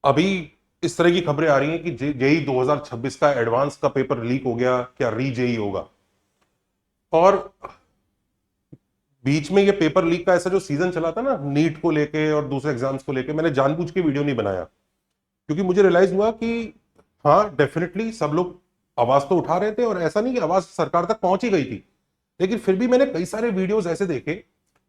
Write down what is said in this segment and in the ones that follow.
अभी इस तरह की खबरें आ रही हैं कि जेई 2026 का एडवांस का पेपर लीक हो गया, क्या री जेई होगा। और बीच में ये पेपर लीक का ऐसा जो सीजन चला था ना, नीट को लेके और दूसरे एग्जाम्स को लेके, मैंने जानबूझ के वीडियो नहीं बनाया, क्योंकि मुझे रियलाइज हुआ कि हाँ, डेफिनेटली सब लोग आवाज तो उठा रहे थे और ऐसा नहीं कि आवाज सरकार तक पहुंच ही गई थी, लेकिन फिर भी मैंने कई सारे वीडियोस ऐसे देखे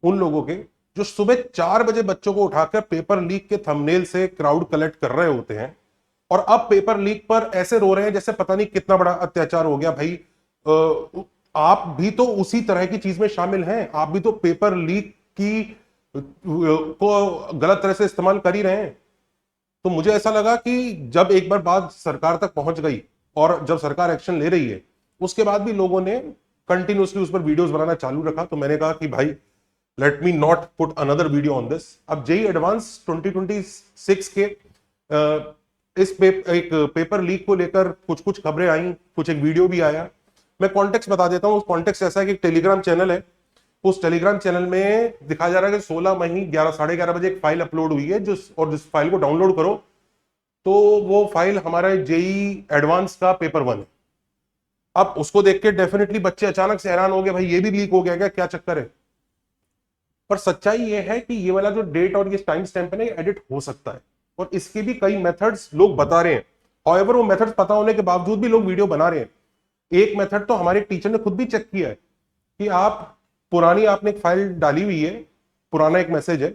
उन लोगों के जो सुबह 4 बजे बच्चों को उठाकर पेपर लीक के थंबनेल से क्राउड कलेक्ट कर रहे होते हैं, और अब पेपर लीक पर ऐसे रो रहे हैं जैसे पता नहीं कितना बड़ा अत्याचार हो गया भाई। आप भी तो उसी तरह की चीज में शामिल हैं, आप भी तो पेपर लीक की को गलत तरह से इस्तेमाल कर ही रहे हैं। तो मुझे ऐसा लगा कि जब एक बार बात सरकार तक पहुंच गई और जब सरकार एक्शन ले रही है, उसके बाद भी लोगों ने कंटिन्यूसली उस पर वीडियोस बनाना चालू रखा, तो मैंने कहा कि भाई, let me not put another video on this. अब जेई एडवांस 2026 के एक पेपर लीक को लेकर कुछ कुछ खबरें आई, कुछ एक वीडियो भी आया। मैं कॉन्टेक्स्ट बता देता हूँ। कॉन्टेक्स्ट ऐसा है कि एक टेलीग्राम चैनल है, उस टेलीग्राम चैनल में दिखाया जा रहा है कि 16 मई 11 साढ़े 11 बजे एक फाइल अपलोड हुई है, जिस फाइल को डाउनलोड करो तो वो फाइल हमारा जेई एडवांस का पेपर 1 है। अब उसको देख के डेफिनेटली बच्चे अचानक से हैरान हो गए, भाई ये भी लीक हो गया क्या, क्या चक्कर है। पर सच्चाई ये है कि ये वाला जो डेट और ये टाइम स्टैंप है ना, ये एडिट हो सकता है, और इसके भी कई मेथड्स लोग बता रहे हैं। हाउएवर वो मेथड्स पता होने के बावजूद भी लोग वीडियो बना रहे हैं। एक मेथड तो हमारे टीचर ने खुद भी चेक किया है कि आप पुरानी आपने एक फाइल डाली हुई है, पुराना एक मैसेज है,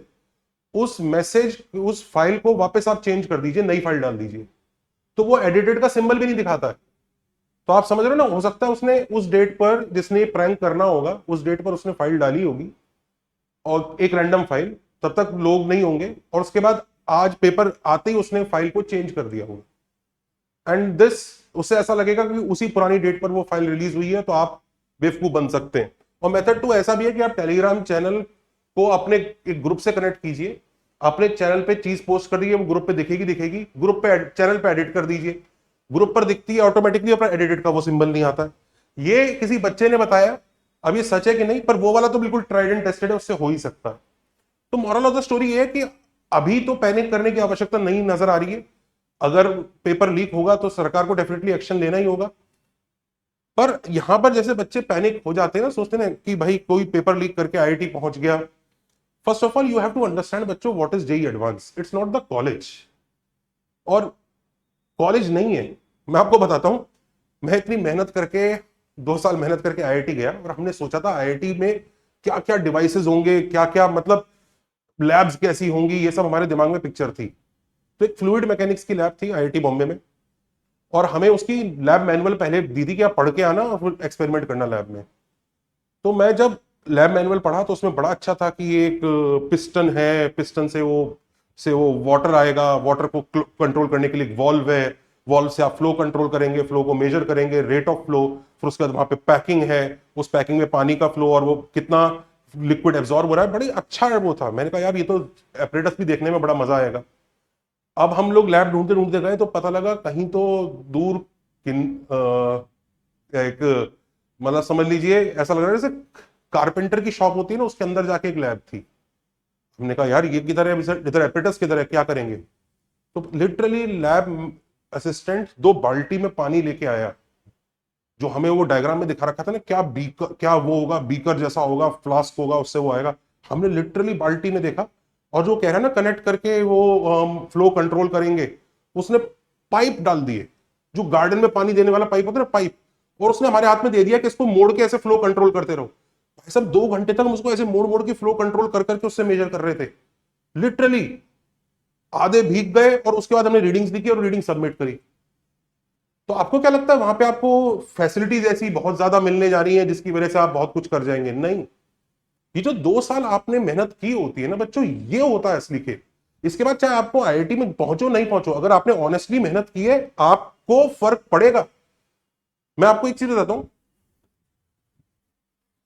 उस फाइल को वापस आप चेंज कर दीजिए, नई फाइल डाल दीजिए, तो वो एडिटेड का सिंबल भी नहीं दिखाता है। तो आप समझ रहे हो ना, हो सकता है उसने उस डेट पर, जिसने प्रैंक करना होगा उस डेट पर उसने फाइल डाली होगी, और एक रैंडम फाइल, तब तक लोग नहीं होंगे, और उसके बाद आज पेपर आते ही उसने फाइल को चेंज कर दिया होगा, एंड दिस, उससे ऐसा लगेगा कि उसी पुरानी डेट पर वो फाइल रिलीज हुई है, तो आप बेवकूफ बन सकते हैं। और मेथड 2 ऐसा भी है कि आप टेलीग्राम चैनल को अपने एक ग्रुप से कनेक्ट कीजिए, अपने चैनल पे चीज पोस्ट कर दीजिए, वो ग्रुप पे दिखेगी दिखेगी, ग्रुप पे चैनल पे एडिट कर दीजिए, ग्रुप पर दिखती है ऑटोमेटिकली, अपना एडिटेड का वो सिंबल नहीं आता है। ये किसी बच्चे ने बताया, अब ये सच है कि नहीं, पर वो वाला तो बिल्कुल ट्राइड एंड टेस्टेड है, उससे हो ही सकता है। तो मॉरल ऑफ द स्टोरी ये है कि अभी तो पैनिक करने की आवश्यकता नहीं नजर आ रही है। अगर पेपर लीक होगा तो सरकार को डेफिनेटली एक्शन लेना ही होगा। पर यहां पर जैसे बच्चे पैनिक हो जाते हैं ना, सोचते हैं कि भाई कोई पेपर लीक करके आईआईटी पहुंच गया। First of all you have to understand बच्चों, what is JEE advance, it's not the college, और कॉलेज नहीं है। मैं आपको बताता हूं, मैं इतनी मेहनत करके 2 साल मेहनत करके आईआईटी गया, और हमने सोचा था आईआईटी में क्या क्या डिवाइसेस होंगे, क्या क्या मतलब लैब्स कैसी होंगी, ये सब हमारे दिमाग में पिक्चर थी। तो एक फ्लूइड मैकेनिक्स की लैब थी आईआईटी बॉम्बे में, और हमें उसकी लैब मैनुअल पहले दी थी कि आप पढ़ के आना और फिर एक्सपेरिमेंट करना लैब में। तो मैं जब लैब मैनुअल पढ़ा तो उसमें बड़ा अच्छा था कि एक पिस्टन है, पिस्टन से वो वाटर आएगा, वाटर को कंट्रोल करने के लिए एक वॉल्व है, वॉल्व से आप फ्लो कंट्रोल करेंगे, फ्लो को मेजर करेंगे, रेट ऑफ फ्लो। फिर उसके बाद वहां पे पैकिंग है, उस पैकिंग में पानी का फ्लो और वो कितना लिक्विड एब्जॉर्ब हो रहा है, बड़ी अच्छा है वो था। मैंने कहा यार, ये तो एपरेटस भी देखने में बड़ा मजा आएगा। अब हम लोग लैब ढूंढते ढूंढते गए तो पता लगा कहीं तो दूर एक, मतलब समझ लीजिए ऐसा लग रहा है जैसे कारपेंटर की शॉप होती है ना, उसके अंदर जाके एक लैब थी। हमने कहा यार ये किधर है, इधर एपरेटस किधर है, क्या करेंगे। तो लिटरली लैब असिस्टेंट 2 बाल्टी में पानी लेके आया, जो हमें वो डायग्राम में दिखा रखा था ना, क्या बीकर, क्या वो होगा, बीकर जैसा होगा, फ्लास्क होगा, उससे वो आएगा। हमने लिटरली बाल्टी में देखा, और जो कह रहा है ना कनेक्ट करके वो फ्लो कंट्रोल करेंगे, उसने पाइप डाल दिए, जो गार्डन में पानी देने वाला पाइप होता है ना, पाइप, और उसने हमारे हाथ में दे दिया कि इसको मोड़ के ऐसे फ्लो कंट्रोल करते रहो। भाई साहब 2 घंटे तक हम उसको ऐसे मोड़ मोड़ के फ्लो कंट्रोल कर करके उससे मेजर कर रहे थे। लिटरली आधे भीग गए, और उसके बाद हमने रीडिंग्स लिखी और रीडिंग सबमिट करी। तो आपको क्या लगता है वहां पे आपको फैसिलिटीज ऐसी बहुत ज्यादा मिलने जा रही है जिसकी वजह से आप बहुत कुछ कर जाएंगे? नहीं। ये जो 2 साल आपने मेहनत की होती है ना बच्चों, ये होता है असली खेल। इसके बाद चाहे आपको आईआईटी में पहुंचो नहीं पहुंचो, अगर आपने ऑनेस्टली मेहनत की है, आपको फर्क पड़ेगा। मैं आपको एक चीज बताता हूं,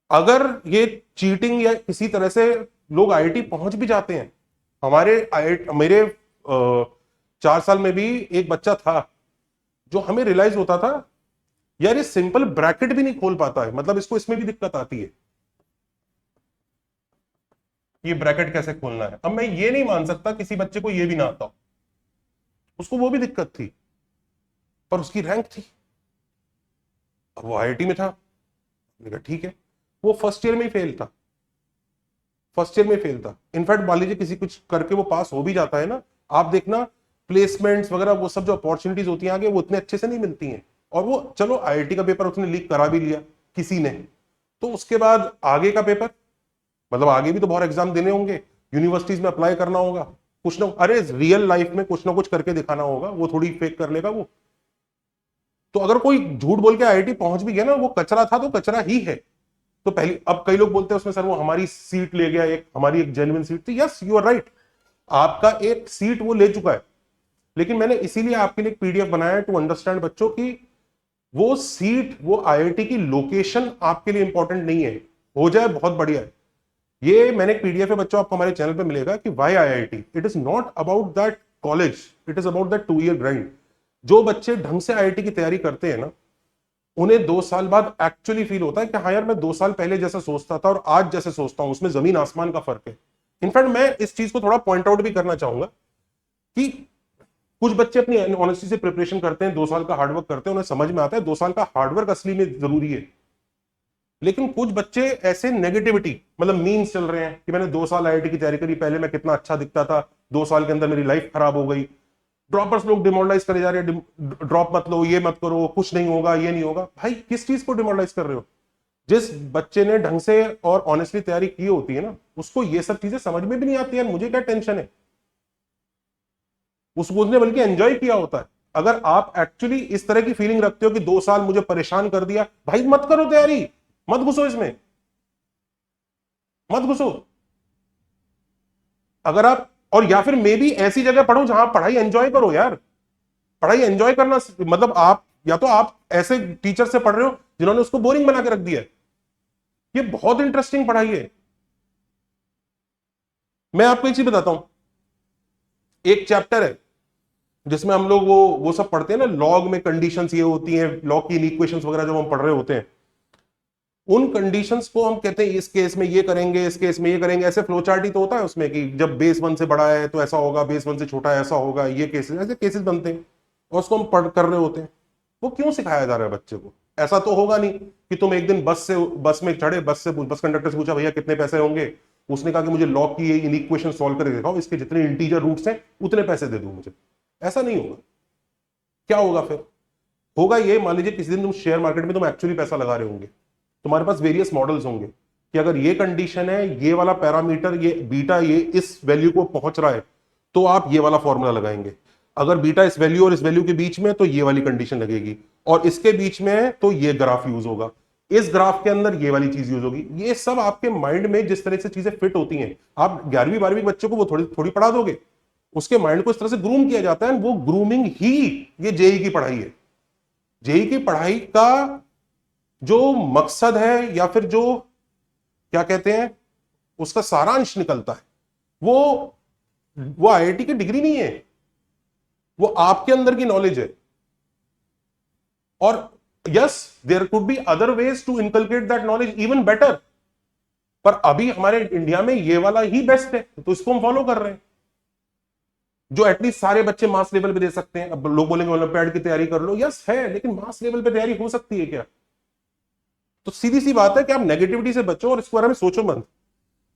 अगर ये चीटिंग या किसी तरह से लोग आईआईटी पहुंच भी जाते हैं, हमारे मेरे 4 साल में भी एक बच्चा था जो हमें रियलाइज होता था, यार ये सिंपल ब्रैकेट भी नहीं खोल पाता है, मतलब इसको इसमें भी दिक्कत आती है, ये ब्रैकेट कैसे खोलना है। अब मैं ये नहीं मान सकता किसी बच्चे को ये भी ना आता हो। उसको वो भी दिक्कत थी, पर उसकी रैंक थी। अब वो आईआईटी में था, मैंने कहा ठीक है। वो फर्स्ट ईयर में ही फेल था, फर्स्ट ईयर में फेल था। इनफैक्ट मान लीजिए किसी कुछ करके वो पास हो भी जाता है ना, आप देखना प्लेसमेंट्स वगैरह वो सब जो अपॉर्चुनिटीज होती हैं आगे, वो इतने अच्छे से नहीं मिलती हैं। और वो चलो आईआईटी का पेपर उसने लीक करा भी लिया किसी ने, तो उसके बाद आगे का पेपर, मतलब आगे भी तो बहुत एग्जाम देने होंगे, यूनिवर्सिटीज में अप्लाई करना होगा, कुछ ना, अरे रियल लाइफ में कुछ ना कुछ करके दिखाना होगा, वो थोड़ी फेक कर लेगा वो। तो अगर कोई झूठ बोल के आईआईटी पहुंच भी गया ना, वो कचरा था तो कचरा ही है। तो पहली, अब कई लोग बोलते हैं उसमें सर वो हमारी सीट ले गया, एक हमारी एक जेन्युइन सीट थी। यस यू आर राइट, आपका एक सीट वो ले चुका है, लेकिन मैंने इसीलिए आपके लिए एक पीडीएफ बनाया है टू अंडरस्टैंड बच्चों की वो सीट, वो आईआईटी की लोकेशन आपके लिए इंपॉर्टेंट नहीं है। हो जाए बहुत बढ़िया है। ये मैंने एक पीडीएफ है बच्चों, आपको हमारे चैनल पे मिलेगा कि why IIT. It is not about that college, it is about that 2 year grind. जो बच्चे ढंग से आईआईटी की तैयारी करते हैं ना, उन्हें 2 साल बाद एक्चुअली फील होता है कि हाँ यार मैं 2 साल पहले जैसा सोचता था और आज जैसे सोचता हूं उसमें जमीन आसमान का फर्क है। इनफैक्ट मैं इस चीज को थोड़ा पॉइंट आउट भी करना चाहूंगा कि कुछ बच्चे अपनी ऑनेस्टी से प्रिपरेशन करते हैं, 2 साल का हार्डवर्क करते हैं, उन्हें समझ में आता है 2 साल का हार्डवर्क असली में जरूरी है। लेकिन कुछ बच्चे ऐसे नेगेटिविटी, मतलब मीन्स चल रहे हैं कि मैंने 2 साल आईआईटी की तैयारी करी, पहले मैं कितना अच्छा दिखता था, 2 साल के अंदर मेरी लाइफ खराब हो गई। ड्रॉपर्स लोग डिमोरलाइज करे जा रहे हैं, ड्रॉप मत लो, ये मत करो, कुछ नहीं होगा, ये नहीं होगा। भाई किस चीज को डिमोरलाइज कर रहे हो? जिस बच्चे ने ढंग से और ऑनेस्टली तैयारी की होती है ना, उसको ये सब चीजें समझ में भी नहीं आती है, मुझे क्या टेंशन है, उसने बल्कि एंजॉय किया होता है। अगर आप एक्चुअली इस तरह की फीलिंग रखते हो कि 2 साल मुझे परेशान कर दिया, भाई मत करो तैयारी, मत घुसो इसमें, मत घुसो। अगर आप, और या फिर मे भी ऐसी जगह पढ़ो जहां आप पढ़ाई एंजॉय करो यार। पढ़ाई एंजॉय करना मतलब आप, या तो आप ऐसे टीचर से पढ़ रहे हो जिन्होंने उसको बोरिंग बना के रख दिया है। ये बहुत इंटरेस्टिंग पढ़ाई है। मैं आपको एक चीज बताता हूं, एक चैप्टर है जिसमें हम लोग वो सब पढ़ते हैं ना, लॉग में कंडीशंस ये होती हैं, लॉग की इक्वेशंस वगैरह जब हम पढ़ रहे होते हैं, उन कंडीशंस को हम कहते हैं इस केस में ये करेंगे, इस केस में ये करेंगे। ऐसे फ्लो चार्ट ही तो होता है उसमें कि जब बेस 1 से बड़ा है तो ऐसा होगा, बेस 1 से छोटा है ऐसा होगा, ये केसेस, ऐसे केसेस बनते हैं और उसको हम पढ़ कर रहे होते हैं। वो क्यों सिखाया जा रहा है बच्चे को? ऐसा तो होगा नहीं कि तुम एक दिन बस में चढ़े, बस कंडक्टर से पूछा भैया कितने पैसे होंगे, उसने कहा कि मुझे लॉग की ये इक्वेशन सॉल्व करके दिखाओ, इसके जितने इंटीजर रूट्स हैं उतने पैसे दे दो मुझे। ऐसा नहीं होगा। क्या होगा फिर? होगा ये, मान लीजिए किसी दिन तुम शेयर मार्केट में तुम एक्चुअली पैसा लगा रहे होंगे, तुम्हारे पास वेरियस मॉडल्स होंगे कि अगर ये कंडीशन है, ये वाला पैरामीटर, ये बीटा ये इस वैल्यू को पहुंच रहा है, तो आप ये वाला फॉर्मूला लगाएंगे। अगर बीटा इस वैल्यू और इस वैल्यू के बीच में तो ये वाली कंडीशन लगेगी, और इसके बीच में तो ये ग्राफ यूज होगा, इस ग्राफ के अंदर ये वाली चीज यूज होगी। ये सब आपके माइंड में जिस तरह से चीजें फिट होती हैं, आप 11वीं 12वीं बच्चे को वो थोड़ी थोड़ी पढ़ा दोगे, उसके माइंड को इस तरह से ग्रूम किया जाता है। वो ग्रूमिंग ही ये जेई की पढ़ाई है। जेई की पढ़ाई का जो मकसद है, या फिर जो क्या कहते हैं उसका सारांश निकलता है, वो आईआईटी की डिग्री नहीं है, वो आपके अंदर की नॉलेज है। और yes there could be other ways to inculcate that knowledge even better, पर अभी हमारे इंडिया में ये वाला ही बेस्ट है, तो इसको हम फॉलो कर रहे हैं, जो एटलीस्ट सारे बच्चे मास लेवल पे दे सकते हैं। अब लोग बोलेंगे ओलंपियाड की तैयारी कर लो, यस है, लेकिन मास लेवल पे तैयारी हो सकती है क्या? तो सीधी सी बात है कि आप नेगेटिविटी से बचो और इसके बारे में सोचो मत।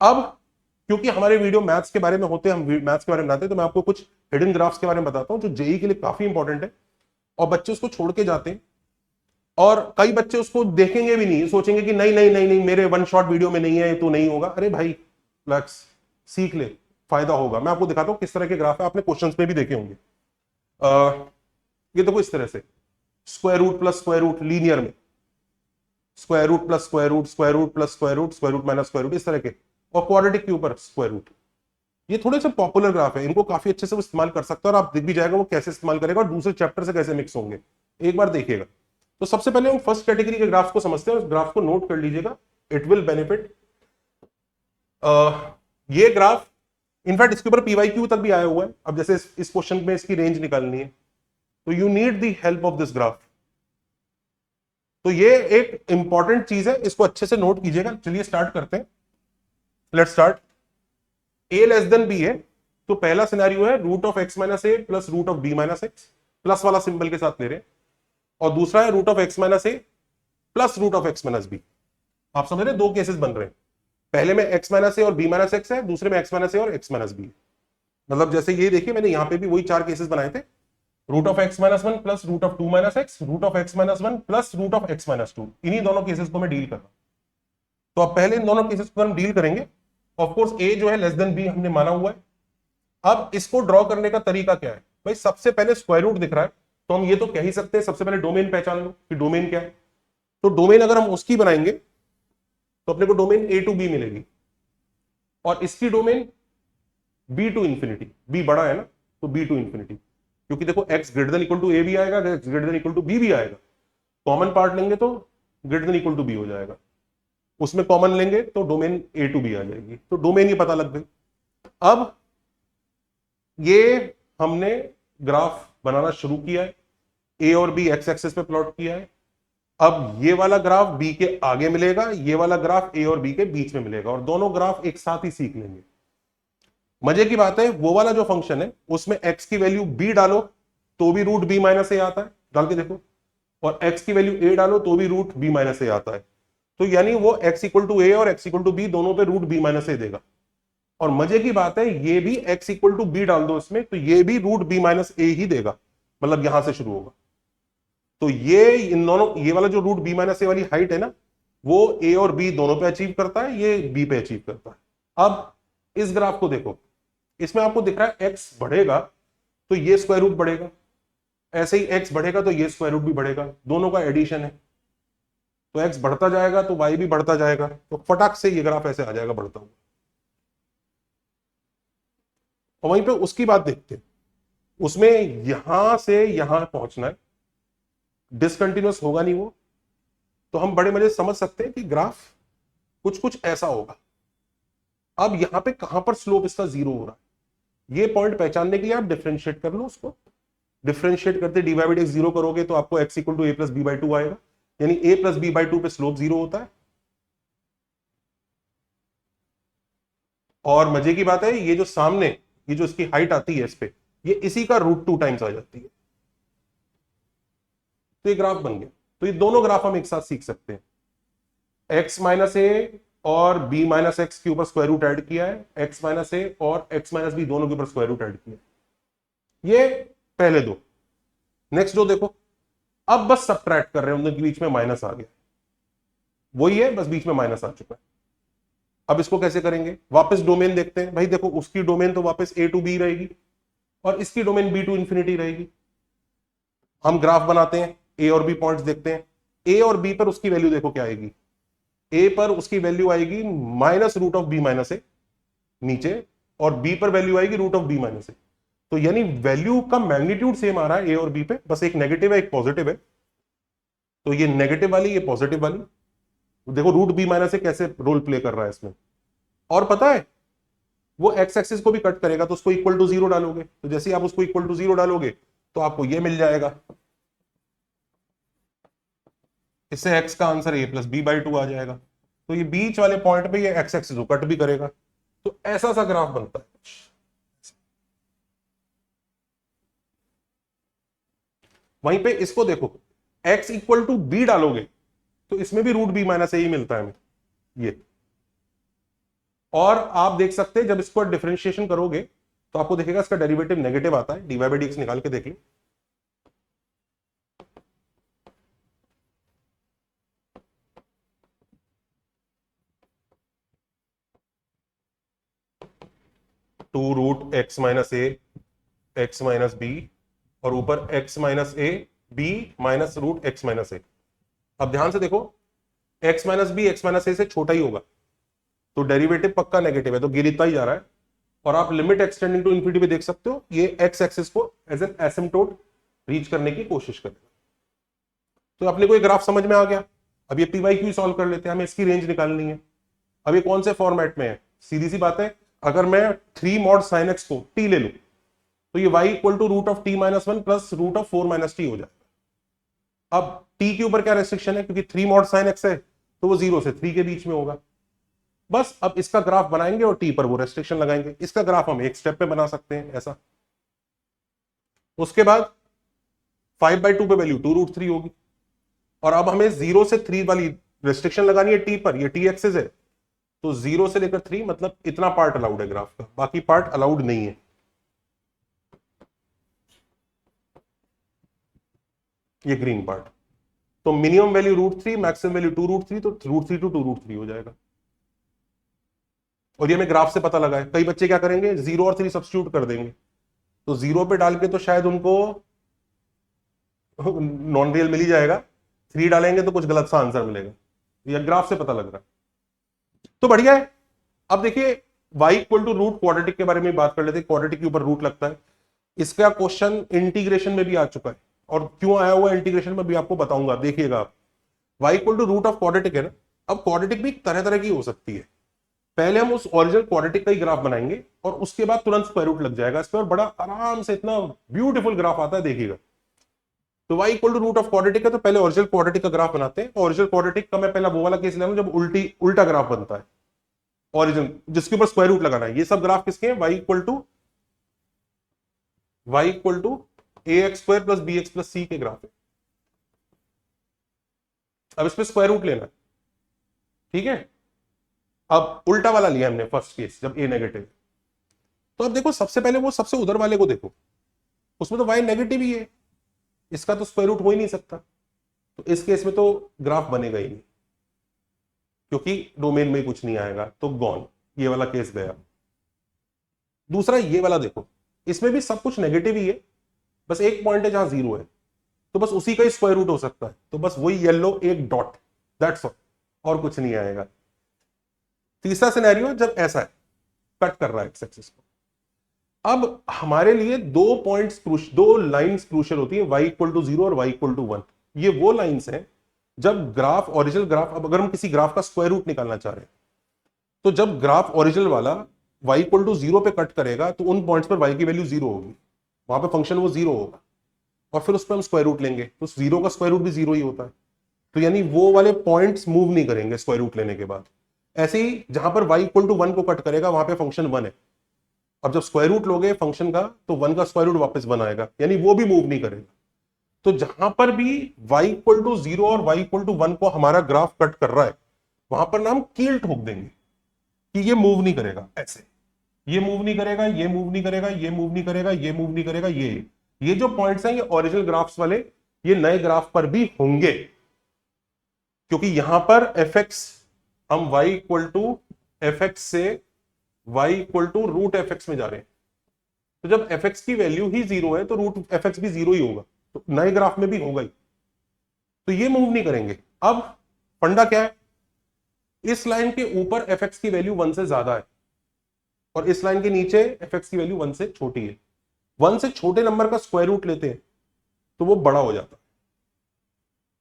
अब क्योंकि हमारे वीडियो मैथ्स के बारे में होते हैं, हम मैथ्स के बारे में बनाते हैं, तो मैं आपको कुछ हिडन ग्राफ्स के बारे में बताता हूं जो जेई के लिए काफी इंपॉर्टेंट है, और बच्चे उसको छोड़ के जाते हैं। और कई बच्चे उसको देखेंगे भी नहीं, सोचेंगे कि नहीं नहीं नहीं नहीं मेरे वन शॉट वीडियो में नहीं है तो नहीं होगा। अरे भाई रिलैक्स, सीख ले, फायदा होगा। मैं आपको दिखाता हूं किस तरह के ग्राफ है, आपने क्वेश्चंस में भी देखे होंगे। ये देखो इस तरह से, square root plus square root linear में, square root plus square root, square root plus square root, square root minus square root, इस तरह के, और क्वाड्रेटिक के ऊपर स्क्वायर रूट। ये थोड़े से पॉपुलर ग्राफ है, इनको काफी अच्छे से वो इस्तेमाल कर सकता है, और आप दिख भी जाएगा वो कैसे इस्तेमाल करेगा और दूसरे चैप्टर से कैसे मिक्स होंगे, एक बार देखिएगा। तो सबसे पहले हम फर्स्ट कैटेगरी के ग्राफ को समझते हैं, उस ग्राफ को नोट कर लीजिएगा, इट विल बेनिफिट। ये ग्राफ इनफैक्ट इसके ऊपर पीवाईक्यू तक भी आया हुआ है। अब जैसे इस क्वेश्चन में इसकी रेंज निकालनी है, तो you need the help of this graph. तो ये एक इंपॉर्टेंट चीज है, इसको अच्छे से नोट कीजिएगा। चलिए स्टार्ट करते हैं, let's start. A less than b है, तो पहला सिनेरियो है root of x minus a plus root of B minus x, plus वाला सिंबल के साथ ले रहे हैं, और दूसरा है root of x minus a plus root of x minus b. आप समझ रहे, दो केसेस बन रहे हैं, पहले में एक्स माइनस ए और बी माइनस एक्स है, दूसरे में एक्स माइनस ए और एक्स माइनस बी। मतलब जैसे ये देखिए मैंने यहां पे भी वही 4 केसेस बनाए थे, root of x minus one plus root of 2 minus x, root of x minus one plus root of x minus 2, इन्हीं दोनों केसेस को मैं डील कर रहा हूं। तो अब पहले इन दोनों केसेस को हम डील करेंगे। ऑफकोर्स ए जो है लेस देन बी हमने माना हुआ है। अब इसको ड्रॉ करने का तरीका क्या है भाई, सबसे पहले स्क्वायर रूट दिख रहा है तो हम ये तो कह ही सकते हैं सबसे पहले डोमेन पहचान लो कि डोमेन क्या है। तो डोमेन अगर हम उसकी बनाएंगे तो अपने को डोमेन ए टू बी मिलेगी, और इसकी domain b to infinity, b बड़ा है ना तो बी टू इंफिनिटी, क्योंकि देखो x greater than equal to A भी आएगा, x greater than equal to B भी आएगा। कॉमन पार्ट लेंगे तो greater than equal to B हो जाएगा, उसमें कॉमन लेंगे तो डोमेन ए टू बी आ जाएगी। तो डोमेन ही पता लग गई। अब ये हमने ग्राफ बनाना शुरू किया है, ए और बी एक्स एक्सिस पे प्लॉट किया है। अब ये वाला ग्राफ बी के आगे मिलेगा, ये वाला ग्राफ ए और बी के बीच में मिलेगा, और दोनों ग्राफ एक साथ ही सीख लेंगे। मजे की बात है वो वाला जो फंक्शन है उसमें x की वैल्यू b डालो तो भी रूट b माइनस ए आता है, डाल के देखो, और x की वैल्यू a डालो तो भी रूट b माइनस ए आता है। तो यानी वो x इक्वल टू ए और x इक्वल टू बी दोनों पे रूट b माइनस ए देगा। और मजे की बात है ये भी x इक्वल टू बी डाल दो इसमें तो ये भी रूट b माइनस ए ही देगा, मतलब यहां से शुरू होगा। तो ये इन दोनों, ये वाला जो रूट b माइनस ए वाली हाइट है ना वो a और b दोनों पे अचीव करता है, ये b पे अचीव करता है। अब इस ग्राफ को देखो, इसमें आपको दिख रहा है x बढ़ेगा तो ये स्क्वायर रूट बढ़ेगा, ऐसे ही x बढ़ेगा तो ये स्क्वायर रूट भी बढ़ेगा, दोनों का एडिशन है। तो x बढ़ता जाएगा तो y भी बढ़ता जाएगा, तो फटाक से ये ग्राफ ऐसे आ जाएगा बढ़ता हुआ। और वहीं पे उसकी बात देखते हैं, उसमें यहां से यहां पहुंचना है, डिसकंटिन्यूअस होगा नहीं वो, तो हम बड़े मजे समझ सकते हैं कि ग्राफ कुछ कुछ ऐसा होगा। अब यहां पे कहां पर स्लोप इसका 0 हो रहा है, ये पॉइंट पहचानने के लिए आप डिफरेंशिएट कर लो उसको। डिफरेंशिएट करते dy बाई dx 0 करोगे तो आपको x equal to a plus b by 2 आएगा, यानी a प्लस बी बाई 2 पे स्लोप 0 होता है। और मजे की बात है ये जो सामने ये जो इसकी हाइट आती है इस पे, ये इसी का रूट 2 टाइम्स आ जाती है। तो ये ग्राफ बन गया। तो ये दोनों ग्राफ हम एक साथ सीख सकते हैं। x माइनस ए और b माइनस एक्स के ऊपर स्क्वायर रूट ऐड किया है, x माइनस ए और x माइनस बी दोनों के ऊपर स्क्वायर रूट ऐड किया है। ये पहले दो। नेक्स्ट दो देखो, अब बस सबट्रैक्ट कर रहे हैं, उनके बीच में माइनस आ गया, वही है बस बीच में माइनस आ चुका है। अब इसको कैसे करेंगे, वापस डोमेन देखते हैं। भाई देखो उसकी डोमेन तो वापस ए टू बी रहेगी और इसकी डोमेन बी टू इंफिनिटी रहेगी। हम ग्राफ बनाते हैं, ए और बी पॉइंट्स देखते हैं। ए और बी पर उसकी वैल्यू देखो क्या आएगी, ए पर उसकी वैल्यू आएगी minus root of B minus A नीचे, और बी पर वैल्यू आएगी root of B minus A. तो यानी वैल्यू का मैग्नीट्यूड सेम आ रहा है ए और बी पे, बस एक नेगेटिव है एक पॉजिटिव है। तो ये नेगेटिव वाली ये पॉजिटिव वाली, देखो रूट बी माइनस ए कैसे रोल प्ले कर रहा है इसमें। और पता है वो एक्स एक्सिस को भी कट करेगा, तो उसको इक्वल टू 0 डालोगे, तो जैसे ही आप उसको इक्वल टू 0 डालोगे तो आपको ये मिल जाएगा, इससे x का answer a plus b by 2 आ जाएगा। तो ये बीच वाले पॉइंट पे ये x एक्सिस को कट भी करेगा। तो ऐसा सा ग्राफ बनता है। वहीं पे इसको देखो, x इक्वल टू बी डालोगे तो इसमें भी रूट बी माइनस ए ही मिलता है हमें ये। और आप देख सकते हैं जब इसको डिफरेंशिएशन करोगे तो आपको देखेगा इसका डेरिवेटिव नेगेटिव आता है। dy बाई dx निकाल के देख लो, two root X minus A X minus B और ऊपर x minus A B minus root X minus A. अब ध्यान से देखो x minus B X minus A से छोटा ही होगा, तो डेरिवेटिव पक्का नेगेटिव है, तो गिरता ही जा रहा है। और आप लिमिट एक्सटेंडिंग टू इंफिनिटी पे देख सकते हो, ये x एक्सिस को एज एन एसिम्पटोट रीच करने की कोशिश करेगा। तो अपने को ये ग्राफ समझ में आ गया। अब ये PYQ सॉल्व कर लेते हैं, हमें इसकी रेंज निकालनी है। अब ये कौन से फॉर्मेट में है, सीधी सी बात है, अगर मैं 3 मॉड साइन एक्स को t ले लूं तो ये y equal to root of t minus 1 plus root of 4 minus t हो जाएगा। अब t के ऊपर क्या रेस्ट्रिक्शन है, क्योंकि 3 मॉड साइन एक्स है तो वो 0 से 3 के बीच में होगा। बस अब इसका ग्राफ बनाएंगे और टी पर वो रेस्ट्रिक्शन लगाएंगे। इसका ग्राफ हम एक स्टेप पे बना सकते हैं ऐसा। उसके बाद 5/2 पे वैल्यू 2√3 होगी, और अब हमें 0 से 3 वाली रेस्ट्रिक्शन लगानी है टी पर, ये टी एक्सिस है, तो 0 से लेकर 3 मतलब इतना पार्ट अलाउड है ग्राफ का, बाकी पार्ट अलाउड नहीं है। ये ग्रीन पार्ट, तो मिनिमम वैल्यू √3, मैक्सिमम वैल्यू 2√3, तो √3 to 2√3 हो जाएगा। और ये हमें ग्राफ से पता लगा है। कई बच्चे क्या करेंगे, 0 और 3 सब्स्टिट्यूट कर देंगे, तो 0 पे डाल के तो शायद उनको नॉन रियल मिल ही जाएगा, 3 डालेंगे तो कुछ गलत सा आंसर मिलेगा। यह ग्राफ से पता लग रहा है, तो बढ़िया है। अब देखिए y equal to root quadratic के बारे में बात कर लेते हैं। क्वाड्रेटिक के ऊपर रूट लगता है, इसका क्वेश्चन इंटीग्रेशन में भी आ चुका है, और क्यों आया हुआ इंटीग्रेशन में भी आपको बताऊंगा, देखिएगा आप। y equal to root of quadratic है ना। अब क्वाड्रेटिक भी तरह तरह की हो सकती है। पहले हम उस ओरिजिनल क्वाड्रेटिक का ही ग्राफ बनाएंगे और उसके बाद तुरंत स्क्वायर रूट लग जाएगा इस पर, और बड़ा आराम से इतना ब्यूटीफुल ग्राफ आता है, देखिएगा। तो y equal to root of quadratic है, तो पहले ओरिजिनल क्वाड्रेटिक का ग्राफ बनाते हैं। ओरिजिनल क्वाड्रेटिक का मैं पहला वो वाला केस ले रहा हूं जब उल्टा ग्राफ बनता है, ओरिजिनल जिसके ऊपर स्क्वायर रूट लगाना है। ये सब ग्राफ किसके हैं, y equal to ax² + bx + c के ग्राफ है। अब इस पे स्क्वायर रूट लेना है, ठीक है। अब उल्टा वाला लिया हमने फर्स्ट केस जब a नेगेटिव, तो अब देखो सबसे पहले वो सबसे उधर वाले को देखो, उसमें तो y नेगेटिव ही है, इसका तो स्क्वायर रूट हो ही नहीं सकता, तो इस केस में तो ग्राफ बनेगा ही नहीं, क्योंकि डोमेन में कुछ नहीं आएगा, तो गॉन, ये वाला केस गया। दूसरा ये वाला देखो, इसमें भी सब कुछ नेगेटिव ही है, बस एक पॉइंट है जहां 0 है, तो बस उसी का ही स्क्वायर रूट हो सकता है, तो बस वही येलो एक डॉट, दैट्स ऑल, और कुछ नहीं आएगा। तीसरा सिनेरियो जब ऐसा है, कट कर रहा है एक्स एक्सिस को। अब हमारे लिए दो लाइंस क्रूशियल होती है, y इक्वल टू 0 और y इक्वल टू 1। ये वो लाइंस हैं जब ग्राफ, ओरिजिनल ग्राफ, अब अगर हम किसी ग्राफ का स्क्वायर रूट निकालना चाह रहे हैं, तो जब ग्राफ ओरिजिनल वाला y इक्वल टू 0 पे कट करेगा, तो उन पॉइंट्स पर y की वैल्यू 0 होगी, वहां पे फंक्शन वो 0 होगा, और फिर उस पर हम स्क्वायर रूट लेंगे, तो 0 का स्क्वायर रूट भी 0 ही होता है, तो यानी वो वाले पॉइंट्स मूव नहीं करेंगे स्क्वायर रूट लेने के बाद। ऐसे ही जहां पर y इक्वल टू 1 को कट करेगा, वहां पे फंक्शन 1 है, अब जब स्क्वायर रूट लोगे फंक्शन का, तो 1 का स्क्वायर रूट वापस 1 आएगा, यानी वो भी मूव नहीं करेगा। तो जहां पर भी y इक्वल टू 0 और y इक्वल टू 1 को हमारा ग्राफ कट कर रहा है, वहां पर ना हम कील ठोक देंगे कि ये मूव नहीं करेगा, ऐसे ये मूव नहीं करेगा, ये मूव नहीं करेगा, ये मूव नहीं करेगा, ये मूव नहीं करेगा, ये जो पॉइंट्स हैं ये ओरिजिनल ग्राफ्स वाले, ये नए ग्राफ पर भी होंगे, क्योंकि यहां पर fx, हम y इक्वल टू fx से y equal to root fx में जा रहे हैं, तो जब fx की वैल्यू ही 0 है तो रूट fx भी 0 ही होगा, तो नए ग्राफ में भी होगा ही, तो ये मूव नहीं करेंगे। अब फंडा क्या है, इस लाइन के ऊपर fx की वैल्यू 1 से ज्यादा है, और इस लाइन के नीचे fx की वैल्यू 1 से छोटी है। 1 से छोटे नंबर का स्क्वायर रूट लेते हैं तो वो बड़ा हो जाता है,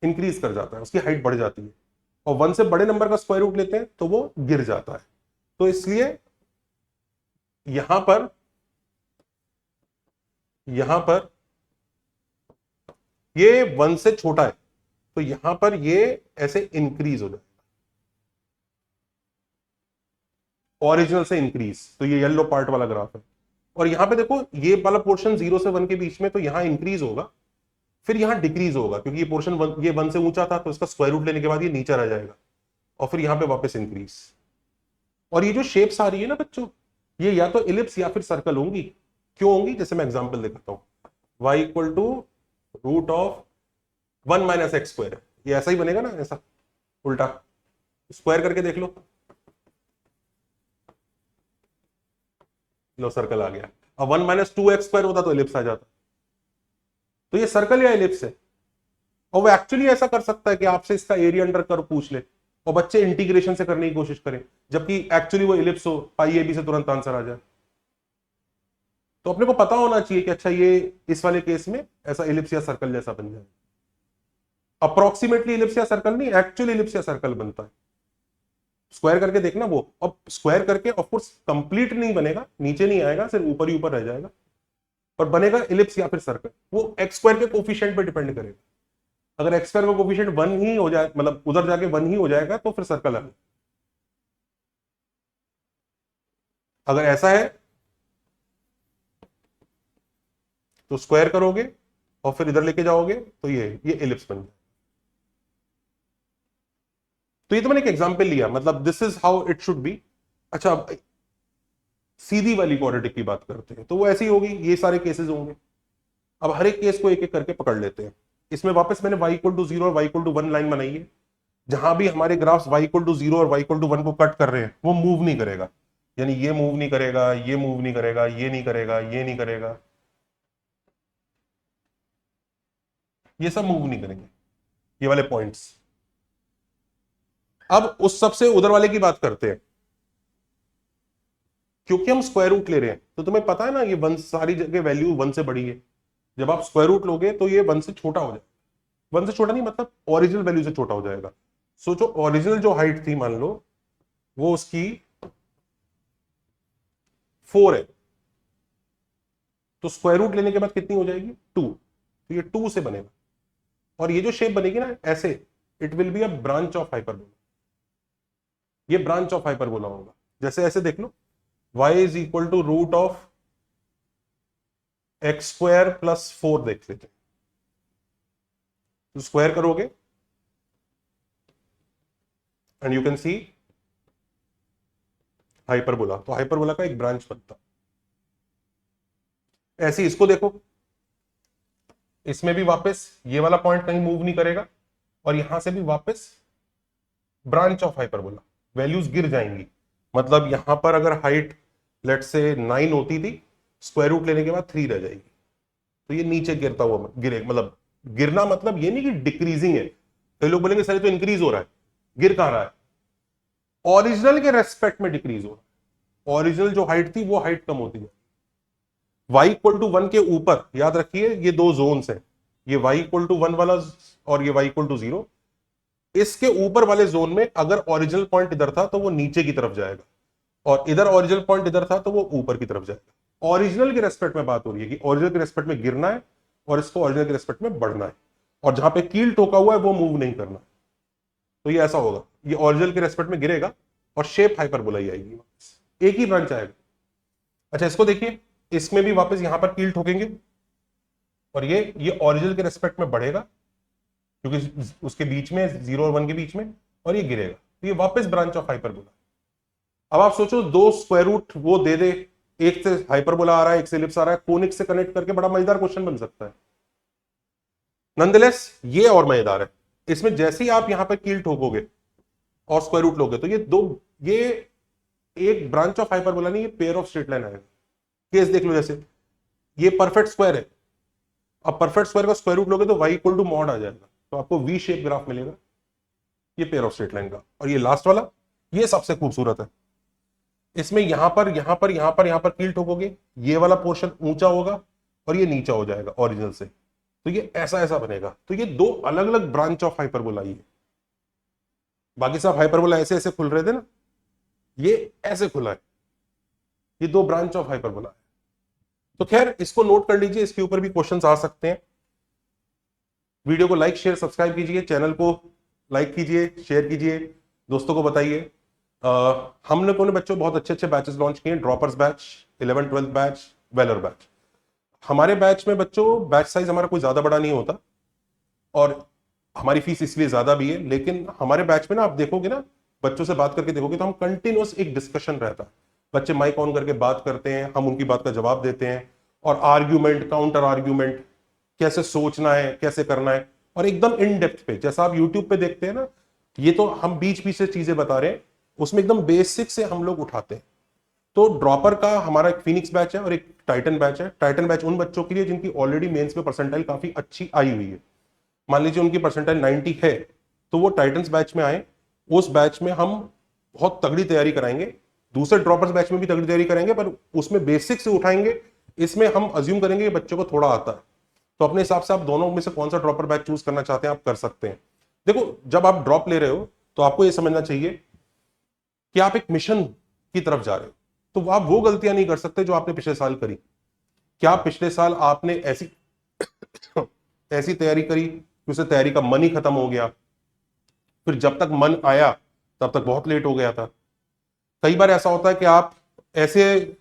इंक्रीज कर जाता है, उसकी हाइट बढ़ जाती है, और 1 से बड़े नंबर का स्क्वायर रूट लेते हैं तो वो गिर जाता है। तो इसलिए यहां पर ये 1 से छोटा है, तो यहां पर ये ऐसे इंक्रीज हो जाएगा, ओरिजिनल से इंक्रीज, तो ये येलो पार्ट वाला ग्राफ है। और यहां पे देखो ये वाला पोर्शन 0 से 1 के बीच में, तो यहां इंक्रीज होगा, फिर यहां डिक्रीज होगा, क्योंकि ये पोर्शन ये 1 से ऊंचा था, तो इसका स्क्वायर रूट लेने के बाद ये नीचे रह जाएगा, और फिर यहां पे वापस इंक्रीज। और ये जो शेप्स आ रही है ना बच्चों, ये या तो इलिप्स या फिर सर्कल होंगी। क्यों होंगी, जैसे मैं एग्जांपल दिखाता हूं, y equal to root of 1 minus x square, ये ऐसा ही बनेगा ना, ऐसा उल्टा, स्क्वायर करके देख लो सर्कल आ गया। अब 1 माइनस 2x स्क्वायर होता तो इलिप्स आ जाता, तो ये सर्कल या इलिप्स है। और वो एक्चुअली ऐसा कर सकता है कि आपसे इसका एरिया अंडर कर्व पूछ ले, और बच्चे इंटीग्रेशन से करने की कोशिश करें, जबकि एक्चुअली वो इलिप्स हो, पाई ए बी से तुरंत आंसर आ जाए। तो अपने को पता होना चाहिए कि अच्छा ये इस वाले केस में ऐसा इलिप्स या सर्कल जैसा बन जाए। अप्रोक्सीमेटली इलिप्स या सर्कल नहीं, एक्चुअली इलिप्स या सर्कल बनता है। स्क्वायर करके देखना वो, अब स्क्वायर करके ऑफ कोर्स कंप्लीट नहीं बनेगा, नीचे नहीं आएगा, सिर्फ ऊपर ही ऊपर रह जाएगा, और बनेगा इलिप्स या फिर सर्कल। वो एक्स स्क्वायर के कोफिशिएंट पे डिपेंड करेगा। अगर एक्स स्क्वायर का कोफिशिएंट 1 ही हो जाए, मतलब उधर जाके 1 ही हो जाएगा, तो फिर सर्कल है। अगर ऐसा है तो स्क्वायर करोगे और फिर इधर लेके जाओगे तो ये एलिप्स बन जाए। तो ये तो मैंने एक एग्जांपल लिया, मतलब this is how it should be. अच्छा, अब सीधी वाली क्वाड्रेटिक की बात करते हैं, तो वो ऐसी होगी, ये सारे केसेस होंगे। अब हर एक केस को एक एक करके पकड़ लेते हैं। इसमें वापस मैंने y इक्वल टू 0 और y इक्वल टू 1 लाइन बनाई है। जहां भी हमारे ग्राफ्स y इक्वल टू 0 और y इक्वल टू 1 को कट कर रहे हैं, वो मूव नहीं करेगा। यानी ये मूव नहीं करेगा, ये मूव नहीं करेगा, ये नहीं करेगा, ये नहीं करेगा, ये सब मूव नहीं करेंगे, ये वाले पॉइंट्स। अब उस सबसे उधर वाले की बात करते हैं। क्योंकि हम स्क्वायर रूट ले रहे हैं, तो तुम्हें पता है ना, ये वन सारी जगह वैल्यू 1 से बड़ी है। जब आप स्क्वायर रूट लोगे तो ये 1 से छोटा हो जाएगा। 1 से छोटा नहीं, मतलब ओरिजिनल वैल्यू से छोटा हो जाएगा। सो जो ओरिजिनल जो हाइट थी, मान लो वो उसकी 4 है, तो स्क्वायर रूट लेने के बाद कितनी हो जाएगी? 2। तो ये 2 से बनेगा, और ये जो शेप बनेगी ना ऐसे, it will be a branch of hyperbola. ये ब्रांच ऑफ हाइपरबोला होगा। जैसे ऐसे देख लो, y is equal to root of x square plus 4 देख लेते हैं। तो स्क्वायर करोगे and you can see hyperbola, तो हाइपरबोला का एक ब्रांच बनता। ऐसे इसको देखो, इसमें भी वापस ये वाला पॉइंट कहीं मूव नहीं करेगा, और यहां से भी वापस ब्रांच ऑफ हाइपरबोला, वैल्यूज गिर जाएंगी। मतलब यहां पर अगर हाइट लेट से 9 होती थी, स्क्वायर रूट लेने के बाद 3 रह जाएगी, तो ये नीचे गिरता हुआ गिरे, मतलब गिरना मतलब ये नहीं कि डिक्रीजिंग है। कई लोग बोलेंगे सर तो इंक्रीज हो रहा है, गिर कहां रहा है? ओरिजिनल के रेस्पेक्ट में डिक्रीज हो रहा है। ओरिजिनल जो हाइट थी वो हाइट कम होती है। y इक्वल टू 1 के ऊपर याद रखिए ये दो जोन्स हैं, ये y इक्वल टू 1 वाला और ये y इक्वल टू 0। इसके ऊपर वाले जोन में अगर ओरिजिनल पॉइंट इधर था तो वो नीचे की तरफ जाएगा, और इधर ओरिजिनल पॉइंट इधर था तो वो ऊपर की तरफ जाएगा। ओरिजिनल के रेस्पेक्ट में बात हो रही है कि ओरिजिनल के रेस्पेक्ट में गिरना है और इसको ओरिजिनल के रेस्पेक्ट में बढ़ना है, और जहां पे कील ठोका हुआ है वो मूव नहीं करना। तो ये ऐसा होगा, ये ओरिजिनल के रेस्पेक्ट में गिरेगा और शेप हाइपरबोला ही आएगी, एक ही ब्रांच आएगा। अच्छा, इसको देखिए, इसमें भी वापस यहां पर कील ठोकेंगे और ये ओरिजिनल के रेस्पेक्ट में बढ़ेगा, क्योंकि उसके बीच में 0 और 1 के बीच में, और ये गिरेगा, तो ये वापस ब्रांच ऑफ हाइपरबोला। अब आप सोचो, दो स्क्वायर रूट वो दे दे, एक से हाइपरबोला आ रहा है, एक से एलिप्स आ रहा है, कोनिक से कनेक्ट करके बड़ा मजेदार क्वेश्चन बन सकता है। नॉनदलेस ये और मजेदार है, इसमें जैसे ही आप यहां पर कील ठोकोगे और स्क्वायर रूट लोगे, तो ये एक ब्रांच ऑफ हाइपरबोला नहीं, ये पेयर ऑफ स्ट्रेट लाइन आएगा। केस देख लो, जैसे ये परफेक्ट स्क्वायर है, अब परफेक्ट स्क्वायर का स्क्वायर रूट लोगे तो y इक्वल टू मॉड आ जाएगा, तो आपको वी शेप ग्राफ मिलेगा, ये पेयर ऑफ स्ट्रेट लाइन का। और ये लास्ट वाला, ये सबसे खूबसूरत है। इसमें यहां पर यहां पर यहां पर यहां पर कील ठोकोगे, ये वाला पोर्शन ऊंचा होगा और ये नीचा हो जाएगा ओरिजिनल से, तो ये ऐसा ऐसा बनेगा। तो ये दो अलग अलग ब्रांच ऑफ हाइपरबोला ही है। बाकी सब हाइपरबोला ऐसे ऐसे खुल रहे थे ना, ये ऐसे खुला है, ये दो ब्रांच ऑफ हाइपरबोला है। तो खैर इसको नोट कर लीजिए, इसके ऊपर भी क्वेश्चंस आ सकते हैं। वीडियो को लाइक शेयर सब्सक्राइब कीजिए, चैनल को लाइक कीजिए, शेयर कीजिए, दोस्तों को बताइए। हम लोगों ने बच्चों बहुत अच्छे अच्छे बैचेस लॉन्च किए, droppers batch, 11th 12th batch, वेलर बैच। हमारे बैच में बच्चों बैच साइज हमारा कोई ज्यादा बड़ा नहीं होता, और हमारी फीस इसलिए ज्यादा भी है। लेकिन हमारे बैच में ना, आप देखोगे ना, बच्चों से बात करके देखोगे तो हम कंटिन्यूअस एक डिस्कशन रहता है। बच्चे माइक ऑन करके बात करते हैं, हम उनकी बात का जवाब देते हैं, और आर्ग्यूमेंट, काउंटर आर्ग्यूमेंट, कैसे सोचना है, कैसे करना है, और एकदम इन डेप्थ पे, जैसा आप यूट्यूब पे देखते हैं ना, ये तो हम बीच बीच से चीजें बता रहे हैं, उसमें एकदम बेसिक से हम लोग उठाते हैं। तो ड्रॉपर का हमारा एक फिनिक्स बैच है और एक टाइटन बैच है। टाइटन बैच उन बच्चों के लिए जिनकी ऑलरेडी मेंस में परसेंटाइल काफी अच्छी आई हुई है। मान लीजिए उनकी परसेंटाइल 90 है, तो वो टाइटन्स बैच में आए। उस बैच में हम बहुत तगड़ी तैयारी कराएंगे, दूसरे ड्रॉपर्स बैच में भी तगड़ी तैयारी करेंगे, पर उसमें बेसिक से उठाएंगे। इसमें हम अज्यूम करेंगे कि बच्चों को थोड़ा आता है, तो अपने हिसाब से आप दोनों में से कौन सा ड्रॉपर बैच चूज करना चाहते हैं आप कर सकते हैं। देखो, जब आप ड्रॉप ले रहे हो तो आपको यह समझना चाहिए कि आप एक मिशन की तरफ जा रहे हो, तो आप वो गलतियां नहीं कर सकते जो आपने पिछले साल करी। क्या पिछले साल आपने ऐसी ऐसी तैयारी करी कि उसे तैयारी का मन ही खत्म हो गया, फिर जब तक मन आया तब तक बहुत लेट हो गया था। कई बार ऐसा होता है कि आप ऐसे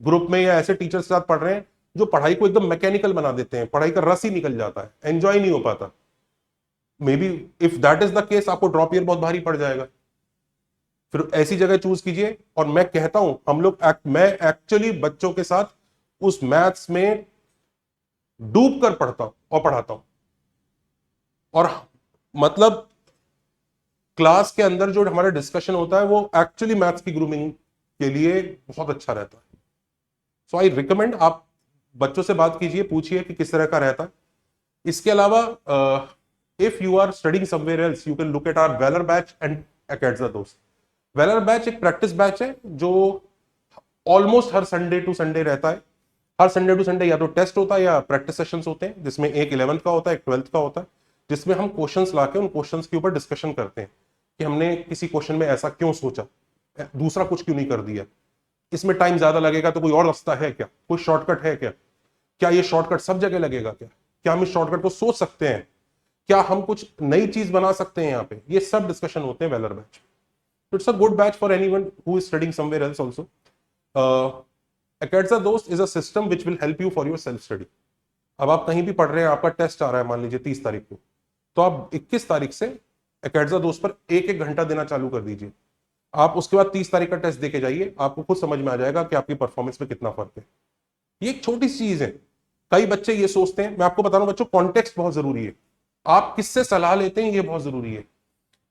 ग्रुप में या ऐसे टीचर के साथ पढ़ रहे हैं जो पढ़ाई को एकदम मैकेनिकल बना देते हैं, पढ़ाई का रस ही निकल जाता है, एंजॉय नहीं हो पाता। May be if that is the case, आपको ड्रॉप ईयर बहुत भारी पड़ जाएगा। फिर ऐसी जगह चूज कीजिए। और मैं कहता हूं मैं एक्चुअली बच्चों के साथ उस मैथ्स में डूब कर पढ़ता हूं और पढ़ाता हूं। और मतलब क्लास के अंदर जो हमारा डिस्कशन होता है वो एक्चुअली मैथ्स की ग्रूमिंग के लिए बहुत अच्छा रहता है। सो आई रिकमेंड आप बच्चों से बात कीजिए, पूछिए कि किस तरह का रहता है। इसके अलावा if you are studying somewhere else, you can look at our Weller batch and Acadza दोस्त। वेलर बैच एक प्रैक्टिस बैच है जो ऑलमोस्ट हर संडे टू संडे रहता है। हर संडे टू संडे या तो टेस्ट होता है या प्रैक्टिस सेशंस होते हैं, जिसमें एक 11th का होता है, एक 12th का होता है, जिसमें हम क्वेश्चंस लाके उन क्वेश्चंस के ऊपर डिस्कशन करते हैं कि हमने किसी क्वेश्चन में ऐसा क्यों सोचा, दूसरा कुछ क्यों नहीं कर दिया, इसमें टाइम ज्यादा लगेगा तो कोई और रास्ता है क्या, कोई शॉर्टकट है क्या, क्या ये शॉर्टकट सब जगह लगेगा, क्या हम इस शॉर्टकट को सोच सकते हैं, क्या हम कुछ नई चीज बना सकते हैं यहाँ पे। ये सब डिस्कशन होते हैं Weller batch. It's a good batch for anyone who is studying somewhere else also. Acadza दोस्त is a system which will help you for your self study. अब आप कहीं भी पढ़ रहे हैं, आपका टेस्ट आ रहा है मान लीजिए 30 तारीख को, तो आप 21 तारीख से अकेडजा दोस्त पर एक एक घंटा देना चालू कर दीजिए। आप उसके बाद 30 तारीख का टेस्ट देके जाइए, आपको खुद समझ में आ जाएगा कि आपकी परफॉर्मेंस में कितना फर्क है। ये एक छोटी सी चीज है। कई बच्चे ये सोचते हैं, मैं आपको बता रहा हूं बच्चों, कॉन्टेक्स्ट बहुत जरूरी है। आप किससे सलाह लेते हैं ये बहुत जरूरी है।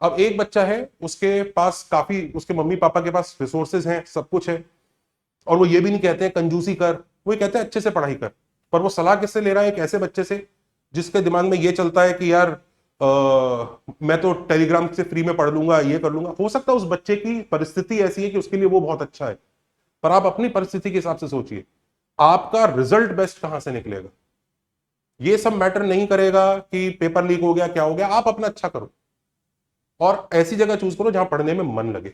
अब एक बच्चा है, उसके पास काफी, उसके मम्मी पापा के पास रिसोर्सेज हैं, सब कुछ है, और वो ये भी नहीं कहते हैं कंजूसी कर, वो ये कहते हैं अच्छे से पढ़ाई कर। पर वो सलाह किससे ले रहा है? एक ऐसे बच्चे से जिसके दिमाग में ये चलता है कि यार मैं तो टेलीग्राम से फ्री में पढ़ लूंगा, ये कर लूंगा। हो सकता है उस बच्चे की परिस्थिति ऐसी है कि उसके लिए वो बहुत अच्छा है, पर आप अपनी परिस्थिति के हिसाब से सोचिए, आपका रिजल्ट बेस्ट कहां से निकलेगा। ये सब मैटर नहीं करेगा कि पेपर लीक हो गया, क्या हो गया, आप अपना अच्छा करो और ऐसी जगह चूज करो जहां पढ़ने में मन लगे।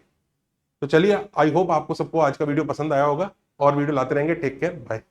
तो चलिए, आई होप आपको सबको आज का वीडियो पसंद आया होगा, और वीडियो लाते रहेंगे। Take care, bye.